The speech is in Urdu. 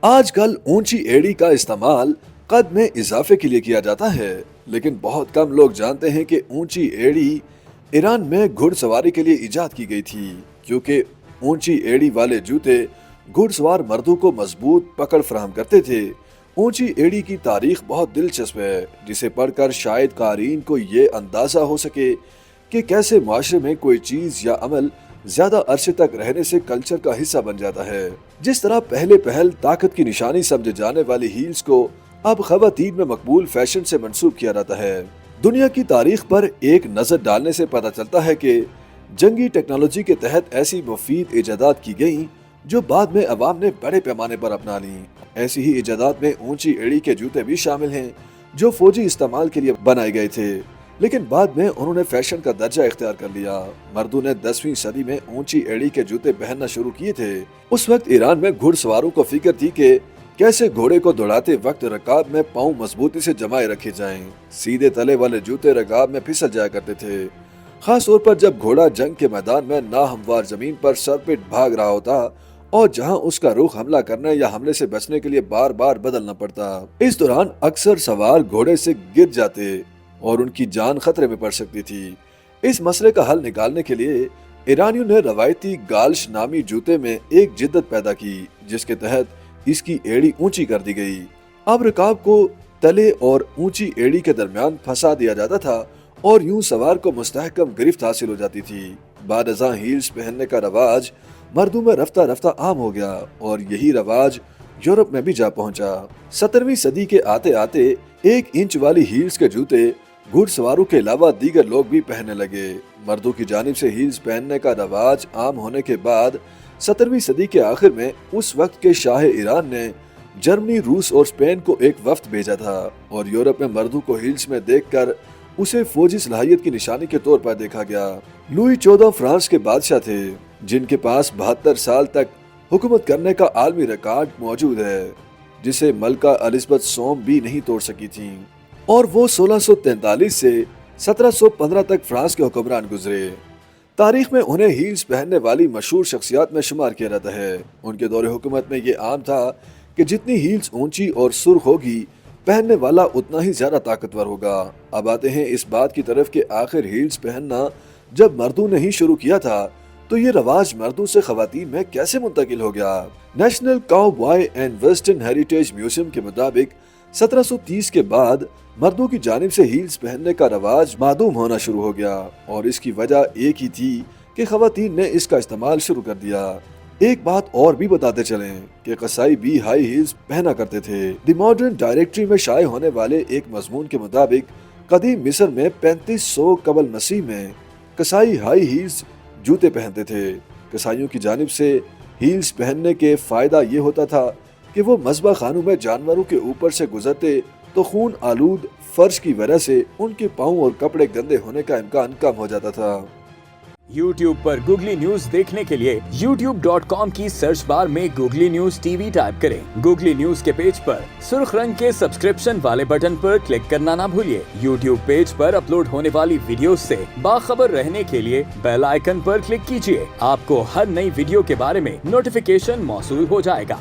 آج کل اونچی ایڑی کا استعمال قد میں اضافے کے لیے کیا جاتا ہے، لیکن بہت کم لوگ جانتے ہیں کہ اونچی ایڑی ایران میں گھڑ سواری کے لیے ایجاد کی گئی تھی، کیونکہ اونچی ایڑی والے جوتے گھڑ سوار مردوں کو مضبوط پکڑ فراہم کرتے تھے۔ اونچی ایڑی کی تاریخ بہت دلچسپ ہے، جسے پڑھ کر شاید قارئین کو یہ اندازہ ہو سکے کہ کیسے معاشرے میں کوئی چیز یا عمل زیادہ عرصے تک رہنے سے کلچر کا حصہ بن جاتا ہے۔ جس طرح پہل طاقت کی نشانی سمجھے جانے والی ہیلز کو اب خواتین میں مقبول فیشن سے منسوب کیا جاتا ہے۔ دنیا کی تاریخ پر ایک نظر ڈالنے سے پتہ چلتا ہے کہ جنگی ٹیکنالوجی کے تحت ایسی مفید ایجادات کی گئیں جو بعد میں عوام نے بڑے پیمانے پر اپنا لیں۔ ایسی ہی ایجادات میں اونچی ایڑی کے جوتے بھی شامل ہیں جو فوجی استعمال کے لیے بنائے گئے تھے، لیکن بعد میں انہوں نے فیشن کا درجہ اختیار کر لیا۔ مردوں نے 10ویں صدی میں اونچی ایڑی کے جوتے پہننا شروع کیے تھے۔ اس وقت ایران میں گھڑ سواروں کو فکر تھی کہ کیسے گھوڑے کو دوڑاتے وقت رکاب میں پاؤں مضبوطی سے جمائے رکھے جائیں۔ سیدھے تلے والے جوتے رکاب میں پھسل جایا کرتے تھے، خاص طور پر جب گھوڑا جنگ کے میدان میں ناہموار زمین پر سر پٹ بھاگ رہا ہوتا اور جہاں اس کا رخ حملہ کرنے یا حملے سے بچنے کے لیے بار بار بدلنا پڑتا۔ اس دوران اکثر سوار گھوڑے سے گر جاتے اور ان کی جان خطرے میں پڑ سکتی تھی۔ اس مسئلے کا حل نکالنے کے لیے ایرانیوں نے روایتی گالش نامی جوتے میں ایک جدت پیدا کی، جس کے تحت اس کی ایڑی اونچی کر دی گئی۔ اب رکاب کو تلے اور اونچی ایڑی کے درمیان پھنسا دیا جاتا تھا اور یوں سوار کو مستحکم گرفت حاصل ہو جاتی تھی۔ بعد ازاں ہیلز پہننے کا رواج مردوں میں رفتہ رفتہ عام ہو گیا اور یہی رواج یورپ میں بھی جا پہنچا۔ 17ویں صدی کے آتے آتے 1 انچ والی ہیلز کے جوتے گھڑ سواروں کے علاوہ دیگر لوگ بھی پہننے لگے۔ مردوں کی جانب سے ہیلز پہننے کا رواج عام ہونے کے بعد 17ویں صدی کے آخر میں اس وقت کے شاہ ایران نے جرمنی، روس اور اسپین کو ایک وفد بھیجا تھا اور یورپ میں مردوں کو ہیلز میں دیکھ کر اسے فوجی صلاحیت کی نشانی کے طور پر دیکھا گیا۔ لوئی 14 فرانس کے بادشاہ تھے، جن کے پاس 72 سال تک حکومت کرنے کا عالمی ریکارڈ موجود ہے، جسے ملکہ الزبتھ سوم بھی نہیں توڑ سکی تھیں، اور وہ 1643 سے 1715 تک فرانس کے حکمران گزرے۔ تاریخ میں انہیں ہیلز پہننے والی مشہور شخصیات میں شمار کیا جاتا ہے۔ ان کے دور حکومت میں یہ عام تھا کہ جتنی ہیلز اونچی اور سرخ ہوگی، پہننے والا اتنا ہی زیادہ طاقتور ہوگا۔ اب آتے ہیں اس بات کی طرف کہ آخر ہیلز پہننا جب مردوں نے ہی شروع کیا تھا تو یہ رواج مردوں سے خواتین میں کیسے منتقل ہو گیا؟ National cow boy and western heritage museum کے مطابق 1730 کے بعد مردوں کی جانب سے ہیلز پہننے کا رواج معدوم ہونا شروع ہو گیا، اور اس کی وجہ ایک ہی تھی کہ خواتین نے اس کا استعمال شروع کر دیا۔ ایک بات اور بھی بتاتے چلیں کہ قصائی بھی ہائی ہیلز پہنا کرتے تھے۔ دی ماڈرن ڈائریکٹری میں شائع ہونے والے ایک مضمون کے مطابق قدیم مصر میں 3500 قبل مسیح میں قصائی ہائی ہیلز جوتے پہنتے تھے۔ قصائیوں کی جانب سے ہیلز پہننے کے فائدہ یہ ہوتا تھا کہ وہ مذبح خانوں میں جانوروں کے اوپر سے گزرتے تو خون آلود فرش کی وجہ سے ان کے پاؤں اور کپڑے گندے ہونے کا امکان کم ہو جاتا تھا۔ YouTube پر گوگلی نیوز دیکھنے کے لیے youtube.com کی سرچ بار میں googly news T V type کریں۔ گوگلی نیوز کے پیج پر سرخ رنگ کے سبسکرپشن والے بٹن پر کلک کرنا نہ بھولیے۔ YouTube پیج پر اپلوڈ ہونے والی ویڈیوز سے باخبر رہنے کے لیے بیل آئیکن پر کلک کیجیے۔ آپ کو ہر نئی ویڈیو کے بارے میں نوٹیفیکیشن موصول ہو جائے گا۔